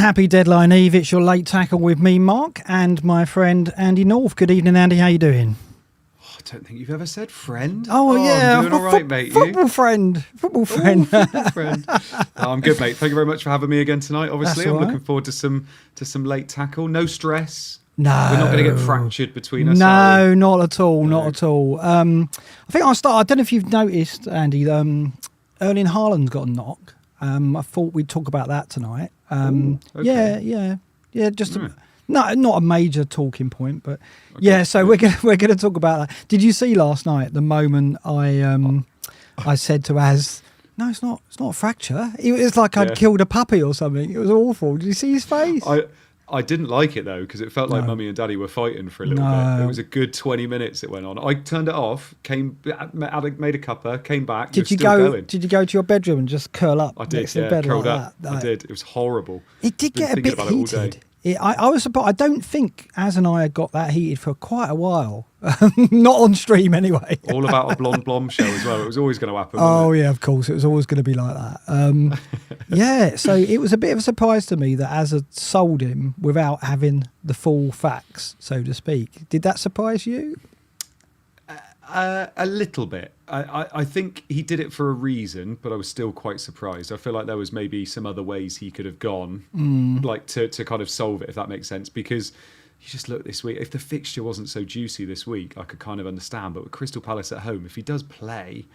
happy deadline eve. It's your late tackle with me, Mark, and my friend Andy North. Good evening, Andy. How you doing? I don't think you've ever said friend. Oh yeah, I'm doing all right, mate. Football friend. Football friend. I'm good, mate. Thank you very much for having me again tonight. Obviously, I'm looking forward to some late tackle. No stress. No, we're not going to get fractured between us. No, not at all. No. Not at all. I think I'll start. I don't know if you've noticed, Andy. Erling Haaland's got a knock. I thought we'd talk about that tonight. Okay. Yeah. Just not a major talking point, but okay. So we're gonna talk about that. Did you see last night the moment I said to Az, "No, it's not a fracture. It was like I'd killed a puppy or something. It was awful." Did you see his face? I didn't like it though because it felt like Mummy and Daddy were fighting for a little bit. It was a good 20 minutes it went on. I turned it off, made a cuppa, came back. Did you go to your bedroom and just curl up? I did. Next to the bed curled like up. That? I did. It was horrible. It did get a bit heated. I was surprised. I don't think Az and I had got that heated for quite a while. Not on stream anyway. All about a blonde show as well. It was always going to happen. Oh yeah, of course. It was always going to be like that. So it was a bit of a surprise to me that Az had sold him without having the full facts, so to speak. Did that surprise you? A little bit. I think he did it for a reason, but I was still quite surprised. I feel like there was maybe some other ways he could have gone, like to kind of solve it, if that makes sense. Because you just look this week, if the fixture wasn't so juicy this week, I could kind of understand. But with Crystal Palace at home, if he does play,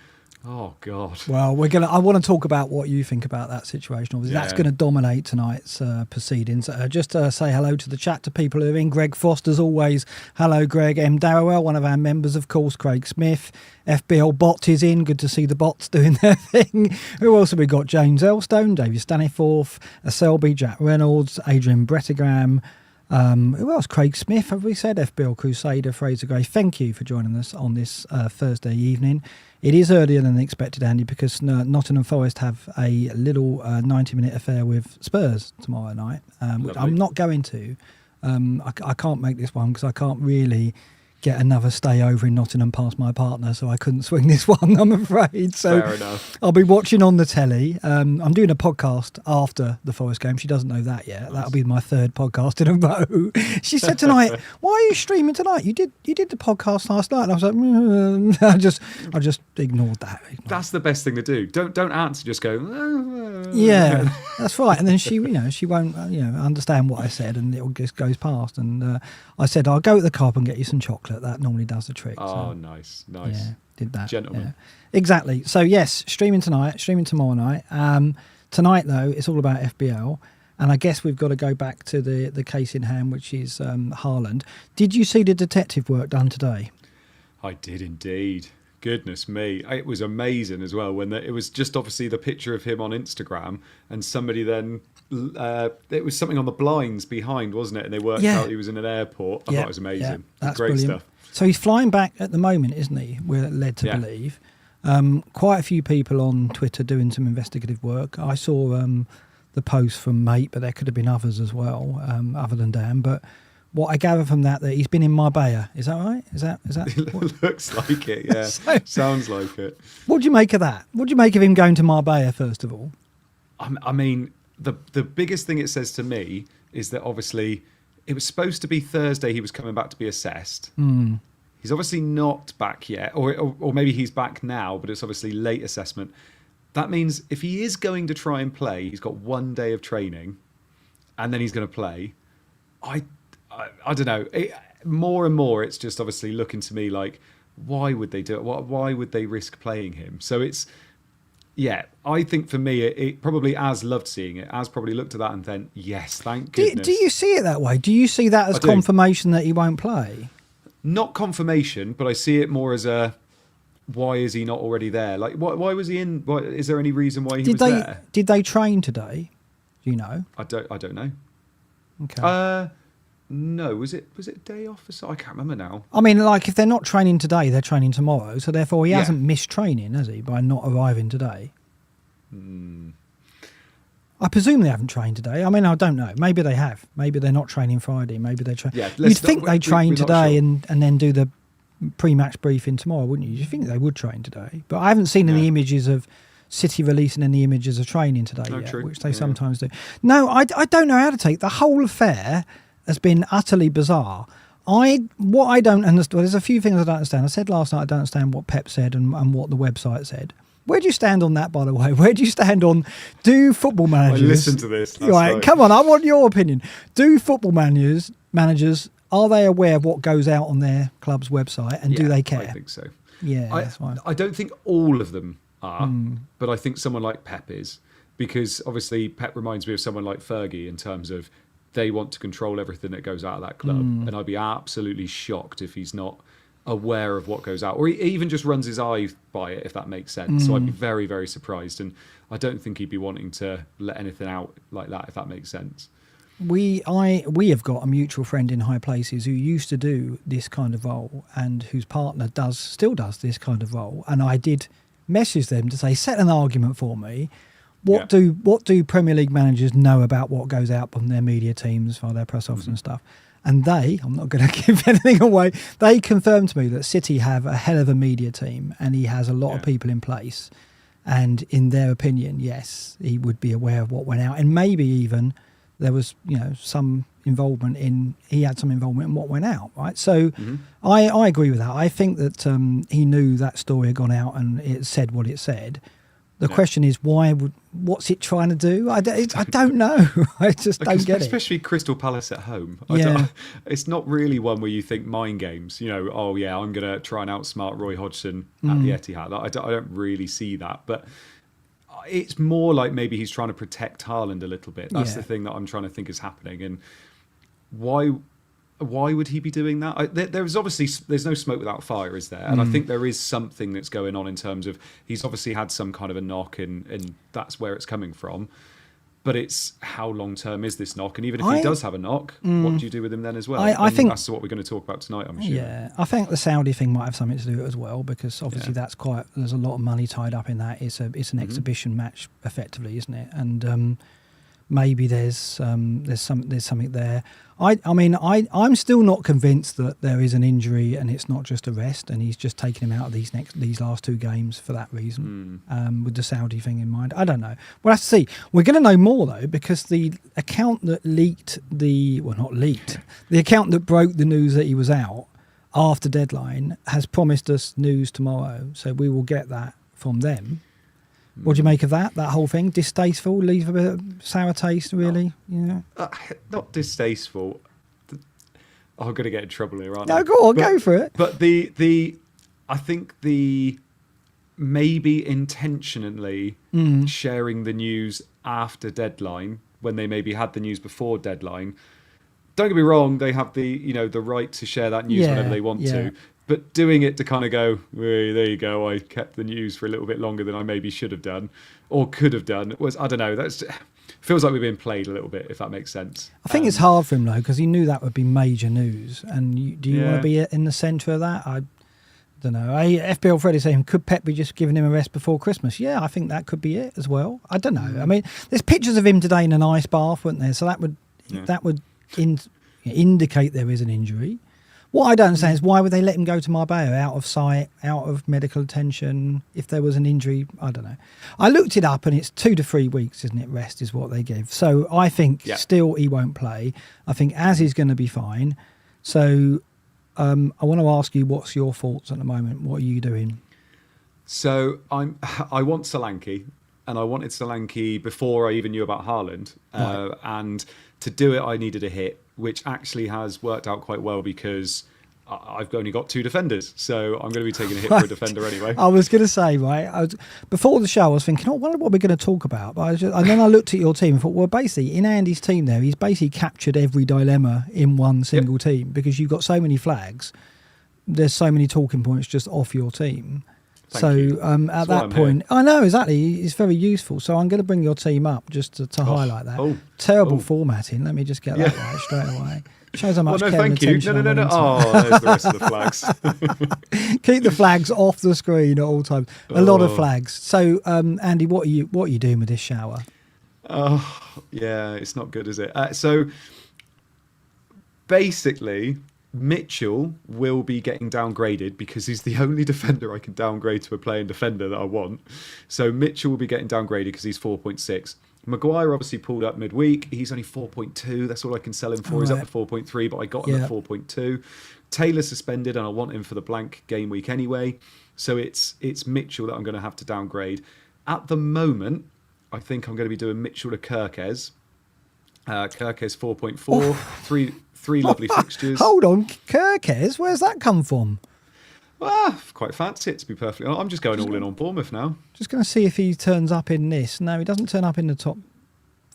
oh God. Well, I want to talk about what you think about that situation. Obviously, that's going to dominate tonight's proceedings. Just say hello to the chat to people who are in. Greg Foster's always. Hello, Greg. M. Darrell, one of our members, of course. Craig Smith. FPL Bot is in. Good to see the bots doing their thing. Who else have we got? James Elstone, David Staniforth, Selby, Jack Reynolds, Adrian Brettigram. Who else? Craig Smith, have we said? FBL Crusader, Fraser Gray. Thank you for joining us on this Thursday evening. It is earlier than expected, Andy, because Nottingham Forest have a little 90-minute affair with Spurs tomorrow night, which I'm not going to. I can't make this one because I can't really get another stay over in Nottingham past my partner, so I couldn't swing this one, I'm afraid. So fair enough. I'll be watching on the telly. I'm doing a podcast after the Forest game. She doesn't know that yet. Nice. That'll be my third podcast in a row. She said tonight, "Why are you streaming tonight? You did the podcast last night." And I was like, I just ignored that. That's the best thing to do. Don't answer. Just go. Yeah, that's right. And then she won't understand what I said, and it just goes past. And I said, "I'll go to the car and get you some chocolate." That normally does the trick. Oh, so, nice. Yeah, did that. Gentlemen. Yeah. Exactly. So, yes, streaming tonight, streaming tomorrow night. Tonight, though, it's all about FBL. And I guess we've got to go back to the case in hand, which is Haaland. Did you see the detective work done today? I did indeed. Goodness me. It was amazing as well when it was just obviously the picture of him on Instagram and somebody then... it was something on the blinds behind, wasn't it? And they worked out he was in an airport. I thought it was amazing. Yeah, that's great brilliant stuff. So he's flying back at the moment, isn't he? We're led to believe. Quite a few people on Twitter doing some investigative work. I saw the post from Mate, but there could have been others as well, other than Dan. But what I gather from that he's been in Marbella. Is that right? Is that? It looks like it. Yeah, sounds like it. What do you make of that? What do you make of him going to Marbella first of all? I mean, the biggest thing it says to me is that obviously it was supposed to be Thursday he was coming back to be assessed. He's obviously not back yet, or maybe he's back now, but it's obviously late assessment. That means if he is going to try and play, he's got 1 day of training and then he's going to play. I don't know. More and more it's just obviously looking to me like, why would they do it? Why would they risk playing him? So it's... Yeah, I think for me, it probably Az loved seeing it. Az probably looked at that and then, yes, thank goodness. Do you see it that way? Do you see that as confirmation that he won't play? Not confirmation, but I see it more as a, why is he not already there? Like, why was he in? Is there any reason why he was there? Did they train today? Do you know? I don't know. Okay. No, was it day off or so? I can't remember now. I mean, like if they're not training today, they're training tomorrow. So therefore, he hasn't missed training, has he, by not arriving today? I presume they haven't trained today. I mean, I don't know. Maybe they have. Maybe they're not training Friday. Maybe they train. Yeah, you'd think they train today and then do the pre-match briefing tomorrow, wouldn't you? You'd think they would train today. But I haven't seen any images of City releasing any images of training today yet, true. which they sometimes do. No, I don't know how to take the whole affair. Has been utterly bizarre. What I don't understand. Well, there's a few things I don't understand. I said last night I don't understand what Pep said and what the website said. Where do you stand on that, by the way? Where do you stand on do football managers? I listened to this. Right, come on, I want your opinion. Do football managers are they aware of what goes out on their club's website, and do they care? I think so. Yeah, that's fine. I don't think all of them are, but I think someone like Pep is, because obviously Pep reminds me of someone like Fergie in terms of they want to control everything that goes out of that club, and I'd be absolutely shocked if he's not aware of what goes out, or he even just runs his eye by it, if that makes sense. So I'd be very, very surprised, and I don't think he'd be wanting to let anything out like that, if that makes sense. We have got a mutual friend in high places who used to do this kind of role, and whose partner still does this kind of role, and I did message them to say, set an argument for me. What do Premier League managers know about what goes out from their media teams via their press office and stuff? And I'm not going to give anything away, they confirmed to me that City have a hell of a media team, and he has a lot of people in place. And in their opinion, yes, he would be aware of what went out, and maybe even there was, some involvement he had some involvement in what went out, right? So I agree with that. I think that he knew that story had gone out and it said what it said. The question is, what's it trying to do? I don't know. I just don't get it. Especially Crystal Palace at home. It's not really one where you think mind games. I'm going to try and outsmart Roy Hodgson at the Etihad. I don't really see that. But it's more like maybe he's trying to protect Haaland a little bit. That's the thing that I'm trying to think is happening. And why would he be doing that? There's no smoke without fire, is there? And I think there is something that's going on in terms of he's obviously had some kind of a knock, and that's where it's coming from. But it's how long term is this knock? And even if he does have a knock, what do you do with him then as well? I think that's what we're going to talk about tonight, I'm assuming. Yeah, I think the Saudi thing might have something to do with it as well, because obviously there's a lot of money tied up in that. It's an exhibition match effectively, isn't it? And maybe there's something there. I'm still not convinced that there is an injury and it's not just a rest, and he's just taking him out of these last two games for that reason, with the Saudi thing in mind. I don't know. We'll have to see. We're going to know more though, because the account that the account that broke the news that he was out after deadline has promised us news tomorrow, so we will get that from them. What do you make of that whole thing? Distasteful? Leave a bit of sour taste, really? Not distasteful. I'm going to get in trouble here, aren't I? No, go on, go for it. But I think maybe intentionally sharing the news after deadline, when they maybe had the news before deadline. Don't get me wrong, they have the right to share that news whenever they want to. But doing it to kind of go, well, there you go, I kept the news for a little bit longer than I maybe should have done or could have done, I don't know, that's feels like we've been played a little bit, if that makes sense. I think it's hard for him, though, because he knew that would be major news. And do you want to be in the centre of that? I don't know. FPL Freddie saying, could Pep be just giving him a rest before Christmas? Yeah, I think that could be it as well. I don't know. I mean, there's pictures of him today in an ice bath, weren't there? So that would indicate there is an injury. What I don't understand is why would they let him go to Marbella out of sight, out of medical attention, if there was an injury? I don't know. I looked it up and it's 2 to 3 weeks, isn't it? Rest is what they give. So I think still he won't play. I think Az is going to be fine. So I want to ask you, what's your thoughts at the moment? What are you doing? So I want Solanke, and I wanted Solanke before I even knew about Haaland. Right. And to do it, I needed a hit, which actually has worked out quite well because I've only got 2 defenders. So I'm going to be taking a hit for a defender anyway. I was going to say, before the show, I was thinking, I wonder what we're going to talk about. But and then I looked at your team and thought, well, basically, in Andy's team there, he's basically captured every dilemma in one single team, because you've got so many flags. There's so many talking points just off your team. Thank you. At that point, I know, exactly, it's very useful. So I'm going to bring your team up just to highlight that. Terrible formatting. Let me just get that right straight away. Shows how much care and attention. No. Oh, there's the rest of the flags. Keep the flags off the screen at all times. A lot of flags. So, Andy, what are you doing with this shower? Oh, yeah, it's not good, is it? So, basically, Mitchell will be getting downgraded because he's the only defender I can downgrade to a playing defender that I want. So Mitchell will be getting downgraded because he's 4.6. Maguire obviously pulled up midweek. He's only 4.2. That's all I can sell him for. He's up to 4.3, but I got him at 4.2. Taylor's suspended, and I want him for the blank game week anyway. So it's Mitchell that I'm going to have to downgrade. At the moment, I think I'm going to be doing Mitchell to Kirkes. Kirkes 4.4. Three lovely fixtures. Hold on, Kirkes, where's that come from? Well, quite fancy it, to be perfectly honest. I'm just going all in on Bournemouth now. Just going to see if he turns up in this. No, he doesn't turn up in the top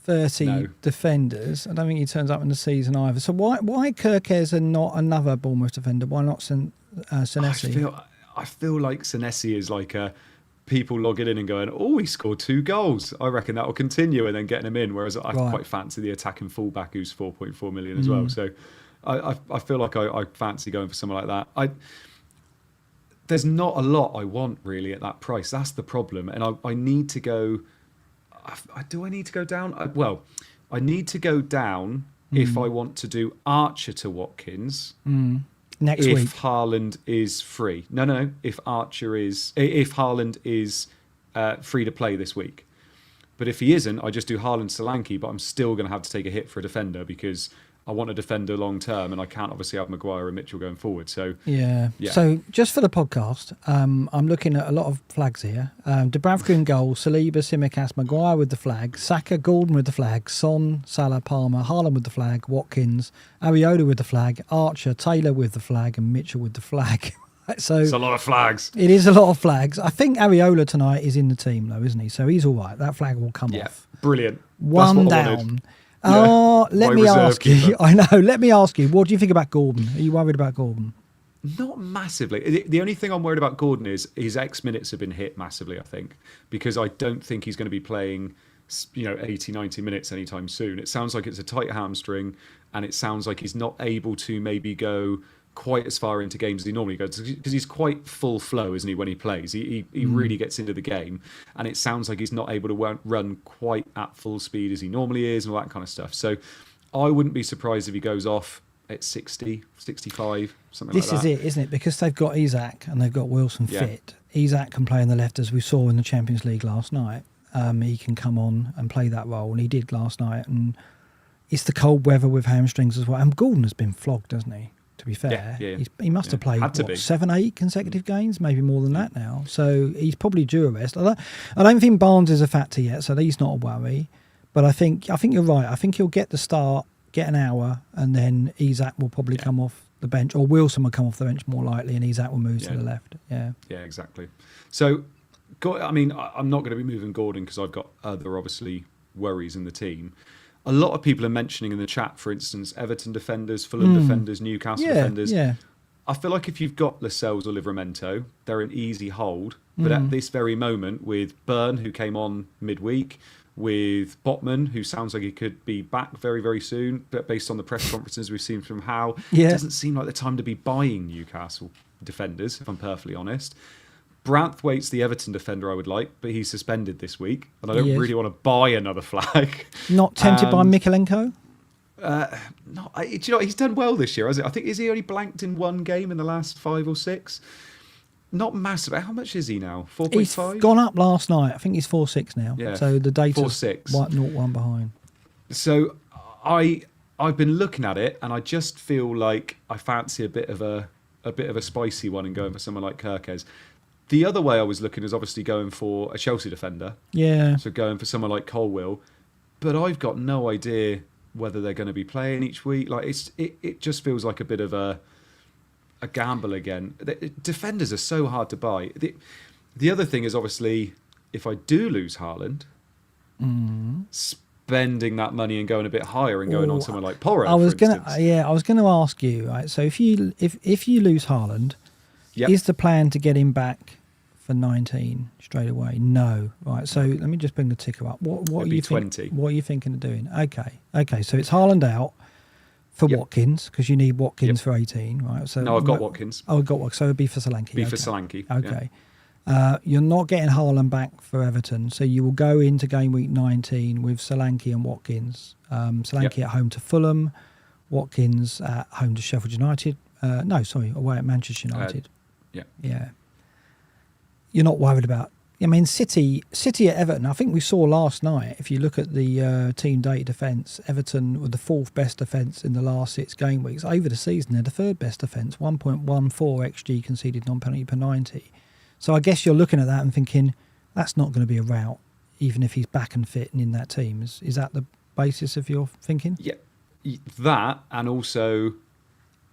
30 defenders. I don't think he turns up in the season either. So why Kirkes and not another Bournemouth defender? Why not Senesi? I feel like Senesi is like people logging in and going, oh, he scored 2 goals. I reckon that will continue, and then getting him in. Whereas I quite fancy the attacking fullback who's 4.4 million as well. So I feel like I fancy going for someone like that. There's not a lot I want really at that price. That's the problem. And I need to go... Do I need to go down? I need to go down if I want to do Archer to Watkins next week. If Haaland is free. No. If Haaland is free to play this week. But if he isn't, I just do Haaland Solanke, but I'm still going to have to take a hit for a defender because I want a defender long term, and I can't obviously have Maguire and Mitchell going forward. So yeah. So just for the podcast, I'm looking at a lot of flags here. Dubravka in goal, Saliba, Tsimikas, Maguire with the flag, Saka, Gordon with the flag, Son, Salah, Palmer, Haaland with the flag, Watkins, Areola with the flag, Archer, Taylor with the flag, and Mitchell with the flag. So it's a lot of flags. It is a lot of flags. I think Areola tonight is in the team though, isn't he? So he's all right. That flag will come off. Brilliant. One down. Let me ask you. I know. Let me ask you. What do you think about Gordon? Are you worried about Gordon? Not massively. The only thing I'm worried about Gordon is his X minutes have been hit massively, I think, because I don't think he's going to be playing, 80, 90 minutes anytime soon. It sounds like it's a tight hamstring, and it sounds like he's not able to maybe go quite as far into games as he normally goes, because he's quite full flow, isn't he, when he plays? He really gets into the game, and it sounds like he's not able to run quite at full speed as he normally is and all that kind of stuff. So I wouldn't be surprised if he goes off at 60, 65, something like that. This is it, isn't it? Because they've got Isak and they've got Wilson fit. Isak can play on the left, as we saw in the Champions League last night. He can come on and play that role, and he did last night. And it's the cold weather with hamstrings as well. And Gordon has been flogged, hasn't he? To be fair, he must have played 7, 8 consecutive games, maybe more than that now. So he's probably due a rest. I don't think Barnes is a factor yet, so he's not a worry. But I think you're right. I think he'll get the start, get an hour, and then Isak will probably come off the bench, or Wilson will come off the bench more likely, and Isak will move to the left. Yeah, exactly. So, I'm not going to be moving Gordon because I've got other obviously worries in the team. A lot of people are mentioning in the chat, for instance, Everton defenders, Fulham defenders, Newcastle defenders. Yeah. I feel like if you've got Lascelles or Livramento, they're an easy hold. But at this very moment, with Byrne, who came on midweek, with Botman, who sounds like he could be back very, very soon, but based on the press conferences we've seen from Howe, it doesn't seem like the time to be buying Newcastle defenders, if I'm perfectly honest. Branthwaite's the Everton defender I would like, but he's suspended this week, and I don't really want to buy another flag. Not tempted by Mikalenko? No, he's done well this year, hasn't he? I think, is he only blanked in one game in the last 5 or 6? Not massive. How much is he now? 4.5? He's gone up last night. I think he's 4.6 now. Yeah. So the data's 4.6. 1 behind. So I've been looking at it, and I just feel like I fancy a bit of a spicy one and going for someone like Kirkes. The other way I was looking is obviously going for a Chelsea defender. Yeah. So going for someone like Colwill. But I've got no idea whether they're going to be playing each week. Like it just feels like a bit of a gamble again. Defenders are so hard to buy. The other thing is obviously if I do lose Haaland, spending that money and going a bit higher and going on someone like Porro. I was going to ask you, right? So if you lose Haaland, is the plan to get him back for 19 straight away? No, right. So let me just bring the ticker up. What are you 20? What are you thinking of doing? Okay. So it's Haaland out for Watkins because you need Watkins for 18, right? So no, I've got Watkins. Oh, I've got Watkins. So it'd be for Solanke. For Solanke. Okay. Yeah. You're not getting Haaland back for Everton, so you will go into game week 19 with Solanke and Watkins. Solanke at home to Fulham, Watkins at home to Sheffield United. away at Manchester United. Yeah. You're not worried about. I mean, City at Everton. I think we saw last night. If you look at the team data defence, Everton were the 4th best defence in the last 6 game weeks. Over the season, they're the 3rd best defence. 1.14 XG conceded non-penalty per 90. So I guess you're looking at that and thinking that's not going to be a rout, even if he's back and fit and in that team. Is that the basis of your thinking? Yeah, that, and also.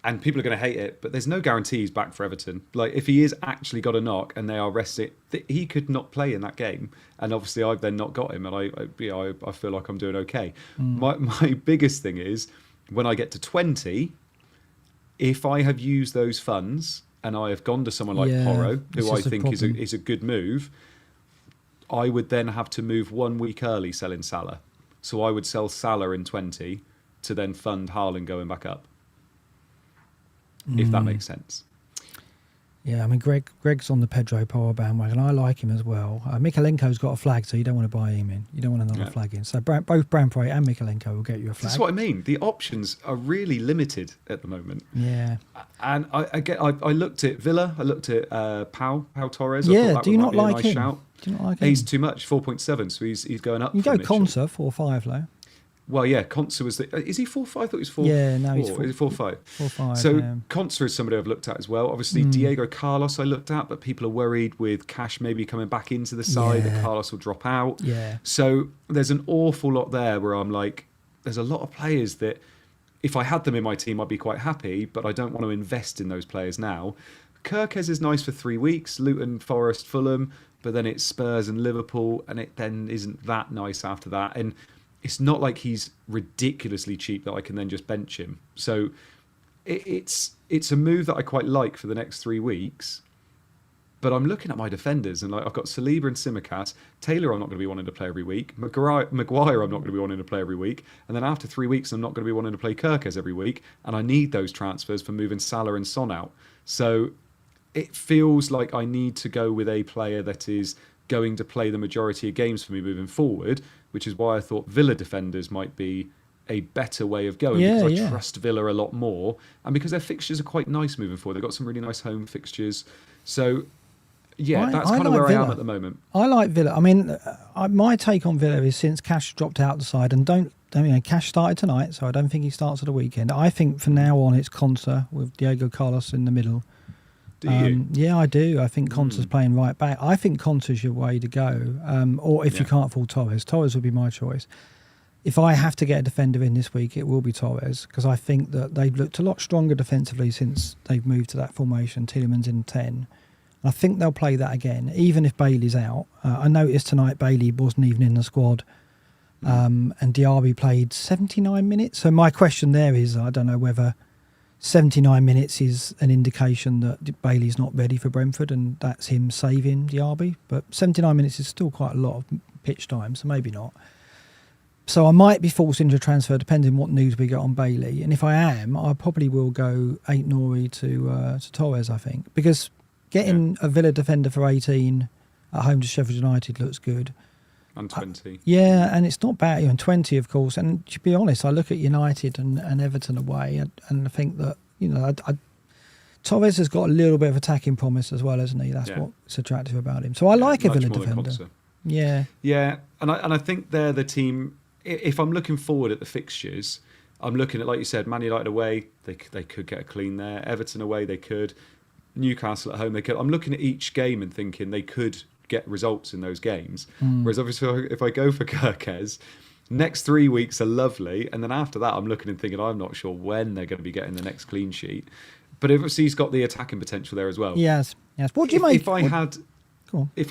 And people are going to hate it, but there's no guarantees back for Everton. Like, if he is actually got a knock and they are resting, he could not play in that game. And obviously, I've then not got him, and I feel like I'm doing okay. My biggest thing is, when I get to 20, if I have used those funds and I have gone to someone like Porro, who I think is a good move, I would then have to move 1 week early selling Salah. So I would sell Salah in 20 to then fund Haaland going back up. If that makes sense. Yeah, I mean, Greg's on the Pedro Porro bandwagon. I like him as well. Mikalenko's got a flag, so you don't want to buy him in. You don't want another flag in. So both Branfrey and Mikalenko will get you a flag. That's what I mean. The options are really limited at the moment. Yeah. And I looked at Villa. I looked at Pau Torres. Yeah, do you not like him? Shout. Do you not like him? He's too much, 4.7, so he's going up. You go Conser, 4.5 though. Well, yeah, Conser was is he 4.5? I thought he was 4. Yeah, no, he's 4.5. 4.5. So Conser is somebody I've looked at as well. Obviously, Diego Carlos I looked at, but people are worried with Cash maybe coming back into the side that Carlos will drop out. Yeah. So there's an awful lot there where I'm like, there's a lot of players that if I had them in my team, I'd be quite happy, but I don't want to invest in those players now. Kirkes is nice for 3 weeks, Luton, Forest, Fulham, but then it's Spurs and Liverpool, and it then isn't that nice after that. And it's not like he's ridiculously cheap that I can then just bench him. So it's a move that I quite like for the next 3 weeks. But I'm looking at my defenders, and like I've got Saliba and Simicast. Taylor I'm not going to be wanting to play every week. Maguire I'm not going to be wanting to play every week. And then after 3 weeks, I'm not going to be wanting to play Kirkes every week. And I need those transfers for moving Salah and Son out. So it feels like I need to go with a player that is going to play the majority of games for me moving forward, which is why I thought Villa defenders might be a better way of going, because I trust Villa a lot more, and because their fixtures are quite nice moving forward. They've got some really nice home fixtures. So that's kind of where Villa. I am at the moment. I like Villa. I mean, my take on Villa is since Cash dropped out the side, and Cash started tonight, so I don't think he starts at the weekend. I think from now on it's Conser with Diego Carlos in the middle. Do you? Yeah, I do. I think Conser's playing right back. I think Conser's your way to go. Or if you can't afford Torres would be my choice. If I have to get a defender in this week, it will be Torres, because I think that they've looked a lot stronger defensively since they've moved to that formation. Tielemans in 10. I think they'll play that again, even if Bailey's out. I noticed tonight Bailey wasn't even in the squad. And Diaby played 79 minutes. So my question there is, I don't know whether 79 minutes is an indication that Bailey's not ready for Brentford and that's him saving Diaby. But 79 minutes is still quite a lot of pitch time, so maybe not. So I might be forced into a transfer depending on what news we get on Bailey. And if I am, I probably will go Aït-Nouri to Torres, I think. Because getting a Villa defender for 18 at home to Sheffield United looks good. And 20. Yeah, and it's not bad. And 20, of course. And to be honest, I look at United and Everton away, and I think that, Torres has got a little bit of attacking promise as well, hasn't he? That's what's attractive about him. So I like a Villa defender. Yeah. Yeah, and I think they're the team. If I'm looking forward at the fixtures, I'm looking at, like you said, Man United away, they could get a clean there. Everton away, they could. Newcastle at home, they could. I'm looking at each game and thinking they could get results in those games. Whereas obviously if I go for Kirkes, next 3 weeks are lovely, and then after that I'm looking and thinking I'm not sure when they're going to be getting the next clean sheet. But obviously he's got the attacking potential there as well. Yes. What do you make? If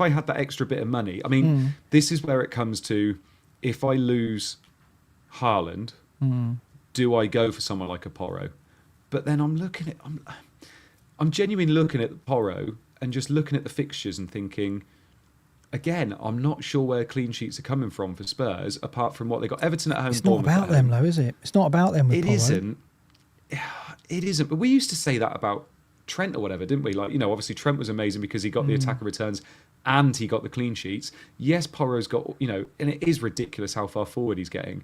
I had that extra bit of money, I mean, this is where it comes to, if I lose Haaland, do I go for someone like a Porro? But then I'm genuinely looking at Porro and just looking at the fixtures and thinking, again, I'm not sure where clean sheets are coming from for Spurs, apart from what they got. Everton at home. It's not about them, though, is it? It's not about them with Porro. It isn't. But we used to say that about Trent or whatever, didn't we? Like, obviously Trent was amazing because he got the attacker returns and he got the clean sheets. Yes, Porro's got, and it is ridiculous how far forward he's getting.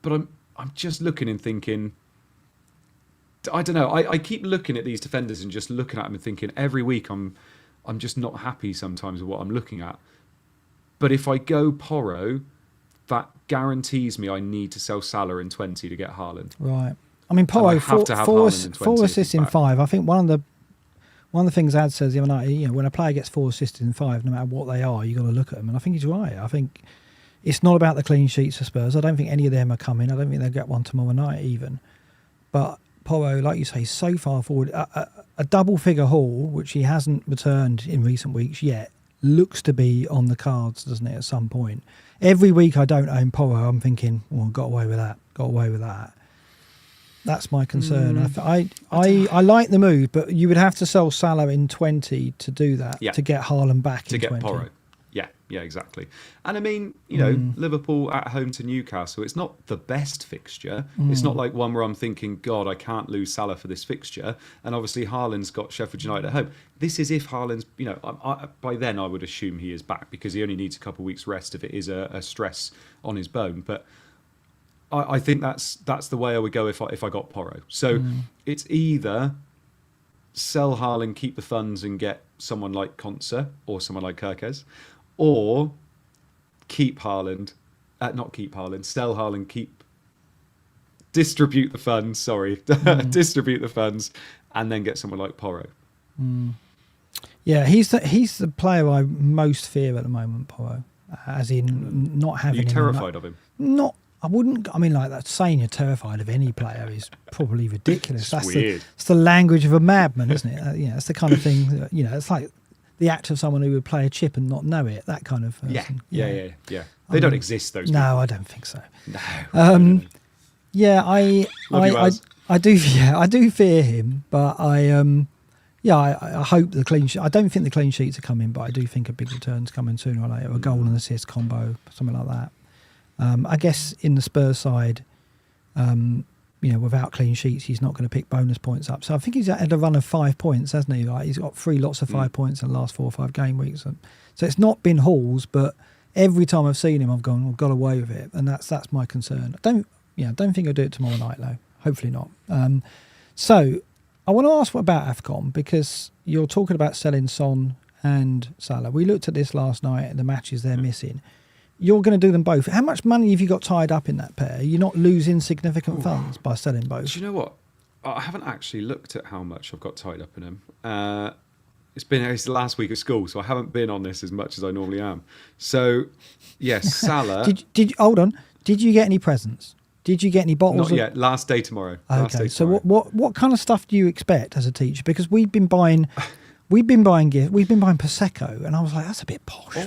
But I'm just looking and thinking, I don't know. I keep looking at these defenders and just looking at them and thinking every week I'm just not happy sometimes with what I'm looking at. But if I go Porro, that guarantees me I need to sell Salah in 20 to get Haaland. Right. I mean, Porro, four assists in 5. I think one of the things Ad says the other night, when a player gets 4 assists in 5, no matter what they are, you've got to look at them. And I think he's right. I think it's not about the clean sheets for Spurs. I don't think any of them are coming. I don't think they'll get one tomorrow night even. But Porro, like you say, so far forward. A double-figure haul, which he hasn't returned in recent weeks yet, looks to be on the cards, doesn't it, at some point? Every week I don't own Porro, I'm thinking, well, got away with that. That's my concern. I like the move, but you would have to sell Salah in 20 to do that, to get Haaland back in 20. To get Porro. Yeah, exactly. And I mean, Liverpool at home to Newcastle, it's not the best fixture. It's not like one where I'm thinking, God, I can't lose Salah for this fixture. And obviously Haaland's got Sheffield United at home. This is if Haaland's, by then I would assume he is back because he only needs a couple of weeks rest if it is a stress on his bone. But I think that's the way I would go if I got Porro. So it's either sell Haaland, keep the funds and get someone like Konsa or someone like Kirkes, or keep Haaland, sell Haaland, distribute the funds, distribute the funds, and then get someone like Porro. Yeah, he's the player I most fear at the moment, Porro, as in not having. Are you terrified of him? Not. I wouldn't. I mean, like that. Saying you're terrified of any player is probably ridiculous. That's weird. It's the language of a madman, isn't it? It's the kind of thing. It's like the act of someone who would play a chip and not know it. That kind of person. Yeah. They don't exist. Those people. No, I don't think so. No. Yeah, I do. Yeah, I do fear him, but I hope the clean sheet. I don't think the clean sheets are coming, but I do think a big return's coming sooner or later. A goal and assist combo, something like that. I guess in the Spurs side, without clean sheets, he's not going to pick bonus points up. So I think he's had a run of 5 points, hasn't he? Like he's got 3 lots of 5 points in the last 4 or 5 game weeks. So it's not been hauls, but every time I've seen him, I've got away with it, and that's my concern. I don't think he'll do it tomorrow night though. Hopefully not. So I want to ask about Afcon because you're talking about selling Son and Salah. We looked at this last night and the matches they're missing. You're going to do them both. How much money have you got tied up in that pair? You're not losing significant funds by selling both. Do you know what? I haven't actually looked at how much I've got tied up in them. It's the last week of school, so I haven't been on this as much as I normally am. So, yes, Salah. Did hold on? Did you get any presents? Did you get any bottles? Not yet. Last day tomorrow. Okay. So what kind of stuff do you expect as a teacher? Because we've been buying gifts. We've been buying Prosecco, and I was like, that's a bit posh.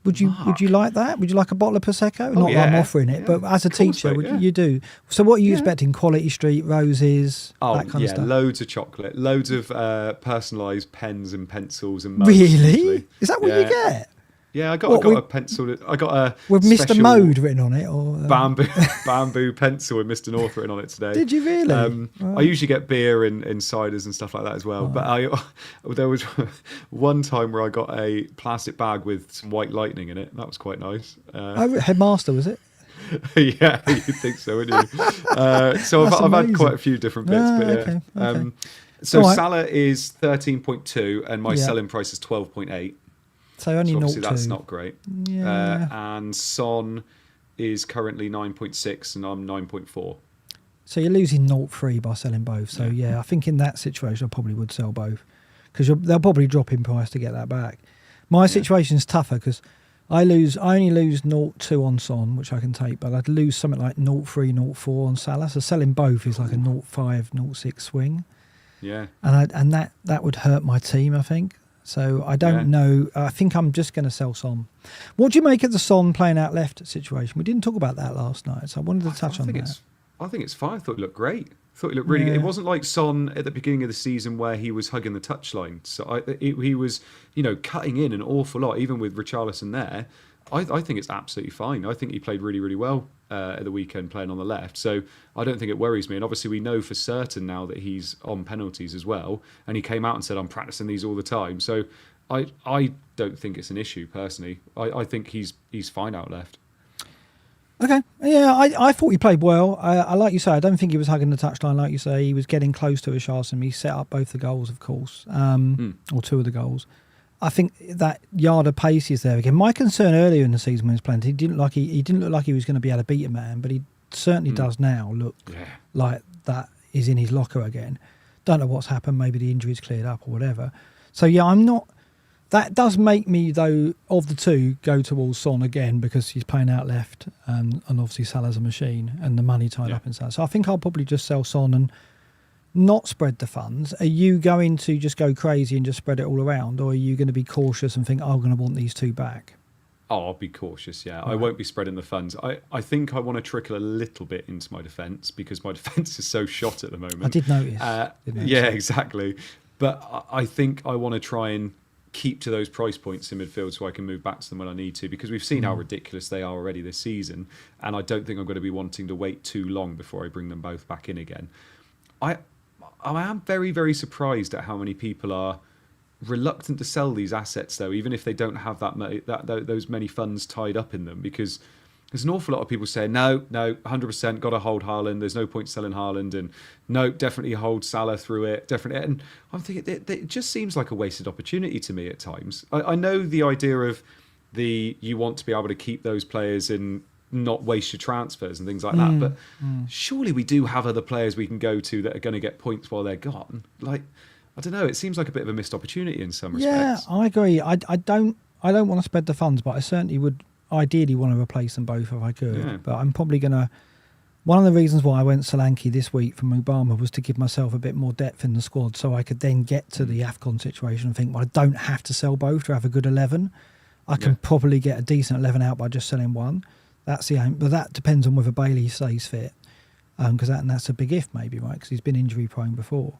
Would you like that? Would you like a bottle of Prosecco? Not that I'm offering it, but as a teacher, you do. So what are you expecting? Quality Street, roses, that kind of stuff? Loads of chocolate, loads of personalised pens and pencils and mugs. Really? Is that what you get? Yeah, I got a pencil. I got a with Mr. Mode written on it, or bamboo pencil with Mr. North written on it today. Did you really? I usually get beer and ciders and stuff like that as well. But there was one time where I got a plastic bag with some white lightning in it. That was quite nice. Headmaster, was it? Yeah, you'd think so, wouldn't you? So I've had quite a few different bits. But yeah. Okay. So Salah is 13.2 and my selling price is 12.8. So only obviously 0.2. That's not great. Yeah. And Son is currently 9.6 and I'm 9.4. So you're losing 0.3 by selling both. So I think in that situation I probably would sell both because they'll probably drop in price to get that back. My situation's tougher because I only lose 0.2 on Son, which I can take, but I'd lose something like 0.3, 0.4 on Salah. So selling both is like a 0.5, 0.6 swing. Yeah. And that would hurt my team, I think. So I don't know. I think I'm just going to sell Son. What do you make of the Son playing out left situation? We didn't talk about that last night, so I wanted to touch on that. I think it's fine. I thought he looked great. I thought he looked really good. It wasn't like Son at the beginning of the season where he was hugging the touchline. So he was, cutting in an awful lot, even with Richarlison there. I think it's absolutely fine. I think he played really, really well at the weekend playing on the left. So I don't think it worries me. And obviously we know for certain now that he's on penalties as well. And he came out and said, I'm practicing these all the time. So I don't think it's an issue personally. I think he's fine out left. Okay, yeah, I thought he played well. I like you say, I don't think he was hugging the touchline. Like you say, he was getting close to Richarlison. He set up both the goals, of course, or two of the goals. I think that yard of pace is there again. My concern earlier in the season when he was playing, he didn't look like he was going to be able to beat a man, but he certainly does now look like that is in his locker again. Don't know what's happened. Maybe the injury's cleared up or whatever. So yeah, I'm not. That does make me, though, of the two, go towards Son again because he's playing out left, and obviously Salah's a machine and the money tied up in Salah. So I think I'll probably just sell Son and not spread the funds. Are you going to just go crazy and just spread it all around, or are you going to be cautious and think, I'm going to want these two back? Oh, I'll be cautious, yeah. Right. I won't be spreading the funds. I think I want to trickle a little bit into my defence because my defence is so shot at the moment. I did notice. Yeah, exactly. But I think I want to try and keep to those price points in midfield so I can move back to them when I need to, because we've seen how ridiculous they are already this season, and I don't think I'm going to be wanting to wait too long before I bring them both back in again. I am very, very surprised at how many people are reluctant to sell these assets, though, even if they don't have those many funds tied up in them, because there's an awful lot of people saying, no, 100% got to hold Haaland. There's no point selling Haaland, and no, definitely hold Salah through it, definitely. And I'm thinking it just seems like a wasted opportunity to me at times. I know the idea of you want to be able to keep those players and not waste your transfers and things like that, but surely we do have other players we can go to that are going to get points while they're gone. Like, I don't know. It seems like a bit of a missed opportunity in some respects. Yeah, I agree. I don't want to spread the funds, but I certainly would ideally want to replace them both if I could. Yeah. But I'm probably going to... One of the reasons why I went Solanke this week from Obama was to give myself a bit more depth in the squad so I could then get to the Afcon situation and think, well, I don't have to sell both to have a good 11. I can probably get a decent 11 out by just selling one. That's the aim. But that depends on whether Bailey stays fit. Because that's a big if maybe, right? Because he's been injury prone before.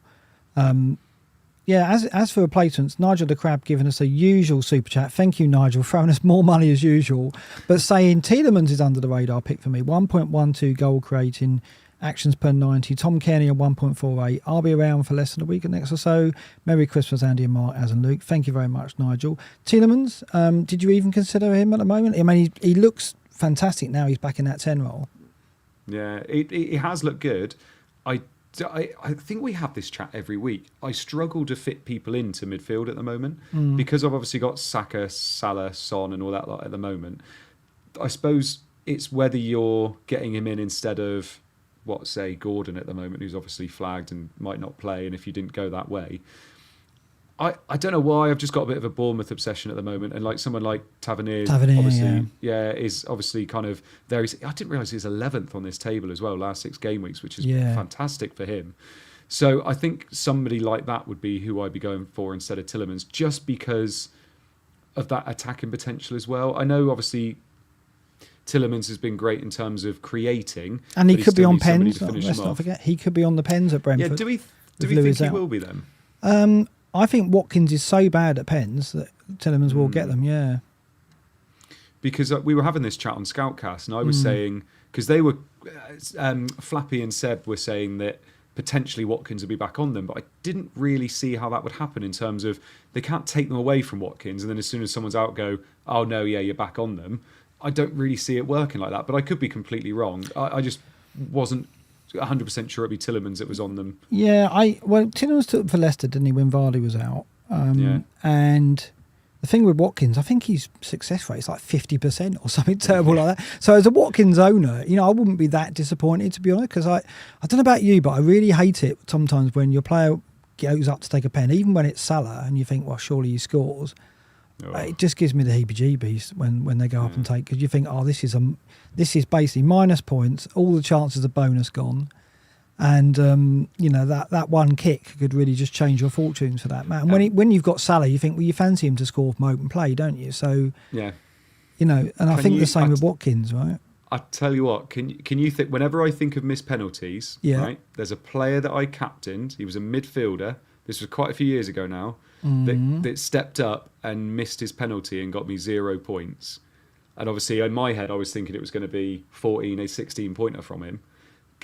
Yeah, as for replacements, Nigel the Crab giving us a usual super chat. Thank you, Nigel, throwing us more money as usual. But saying Tielemans is under the radar pick for me. 1.12 goal creating, actions per 90. Tom Kearney at 1.48. I'll be around for less than a week and next or so. Merry Christmas, Andy and Mark, as and Luke. Thank you very much, Nigel. Tielemans, did you even consider him at the moment? I mean, he looks fantastic now. He's back in that 10 role. Yeah, he has looked good. I think we have this chat every week. I struggle to fit people into midfield at the moment because I've obviously got Saka, Salah, Son and all that lot at the moment. I suppose it's whether you're getting him in instead of, say, Gordon at the moment, who's obviously flagged and might not play, and if you didn't go that way. I don't know why, I've just got a bit of a Bournemouth obsession at the moment, and like someone like Tavernier obviously, is obviously kind of there. I didn't realise he's 11th on this table as well, last 6 game weeks, which is fantastic for him. So I think somebody like that would be who I'd be going for instead of Tielemans, just because of that attacking potential as well. I know obviously Tielemans has been great in terms of creating, and he could be on pens. Let's not forget, he could be on the pens at Brentford. Yeah, do we think he will be then? I think Watkins is so bad at pens that Tielemans will get them, yeah. Because we were having this chat on Scoutcast, and I was saying, because they were, Flappy and Seb were saying that potentially Watkins would be back on them, but I didn't really see how that would happen in terms of they can't take them away from Watkins, and then as soon as someone's out, go, oh no, yeah, you're back on them. I don't really see it working like that, but I could be completely wrong. I just wasn't 100% sure it'd be Tielemans that was on them. Yeah, Tielemans took them for Leicester, didn't he, when Vardy was out? And the thing with Watkins, I think his success rate is like 50% or something terrible like that. So as a Watkins owner, I wouldn't be that disappointed, to be honest, because I don't know about you, but I really hate it sometimes when your player goes up to take a pen, even when it's Salah, and you think, well, surely he scores. It just gives me the heebie-jeebies when they go up and take, because you think, oh, this is basically minus points, all the chances of bonus gone, and that one kick could really just change your fortunes for that man. When you've got Salah, you think, well, you fancy him to score from open play, don't you? So and I think the same with Watkins, right? I tell you what, can you think? Whenever I think of missed penalties, right? There's a player that I captained. He was a midfielder. This was quite a few years ago now. That stepped up and missed his penalty and got me 0 points. And obviously in my head I was thinking it was going to be 16 pointer from him,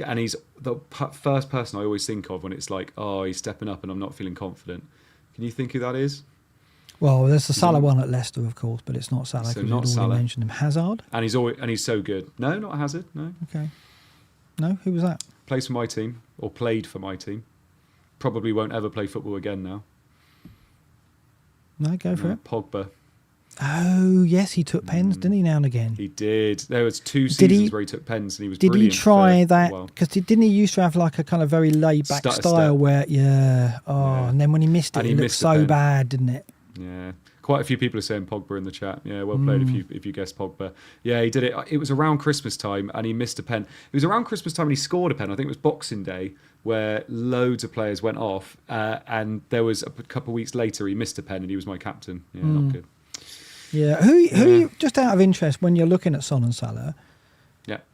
and he's the first person I always think of when it's like, oh, he's stepping up and I'm not feeling confident. Can you think who that is? Well, there's the Salah one at Leicester, of course, but it's not Salah because you'd already mentioned him. Hazard? And he's so good. No, not Hazard, no. Okay. No, who was that? Plays for my team, or played for my team. Probably won't ever play football again now. No, go for it. Pogba. Oh, yes, he took pens, didn't he, now and again? He did. There was 2 seasons where he took pens and he was brilliant. Did he try that? Well. Because didn't he used to have like a kind of very laid-back style where, and then when he missed it, it looked so bad, didn't it? Yeah. Quite a few people are saying Pogba in the chat. Yeah, well played if you guessed Pogba. Yeah, he did it. It was around Christmas time and he missed a pen. It was around Christmas time and he scored a pen. I think it was Boxing Day where loads of players went off and there was a couple of weeks later he missed a pen and he was my captain. Yeah, not good. Yeah, who just out of interest, when you're looking at Son and Salah,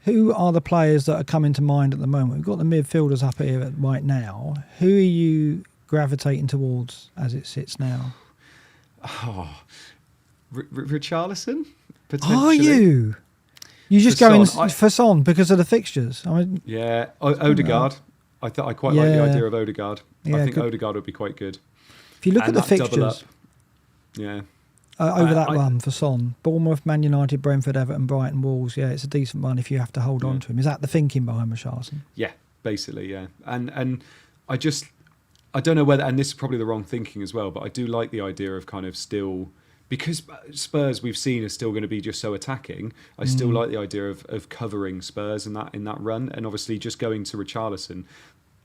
who are the players that are coming to mind at the moment? We've got the midfielders up here right now. Who are you gravitating towards as it sits now? Oh, Richarlison, potentially. Are you? You just going for Son because of the fixtures? Odegaard. I quite like the idea of Odegaard. I think Odegaard would be quite good. If you look at the fixtures, over that run for Son, Bournemouth, Man United, Brentford, Everton, Brighton, Wolves. Yeah, it's a decent run if you have to hold on to him. Is that the thinking behind Richarlison? Yeah, basically, yeah. And I don't know whether, and this is probably the wrong thinking as well, but I do like the idea of kind of still, because Spurs we've seen are still going to be just so attacking. I still like the idea of covering Spurs in that run, and obviously just going to Richarlison.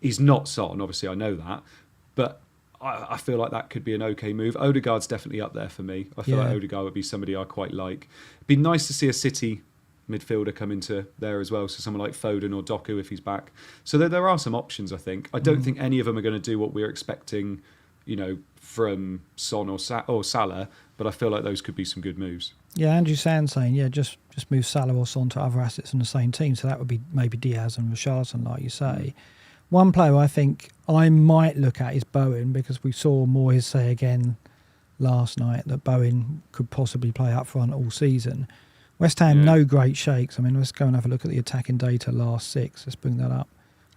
He's not Son, obviously I know that, but I feel like that could be an okay move. Odegaard's definitely up there for me. I feel like Odegaard would be somebody I quite like. It'd be nice to see a City midfielder come into there as well, so someone like Foden or Doku if he's back. So there are some options, I think. I don't think any of them are going to do what we're expecting, from Son or Salah, but I feel like those could be some good moves. Yeah, Andrew Sand saying, just move Salah or Son to other assets in the same team, so that would be maybe Diaz and Richarlison, like you say. One player I think I might look at is Bowen, because we saw Moyes say again last night that Bowen could possibly play up front all season. West Ham, no great shakes. I mean, let's go and have a look at the attacking data last 6. Let's bring that up.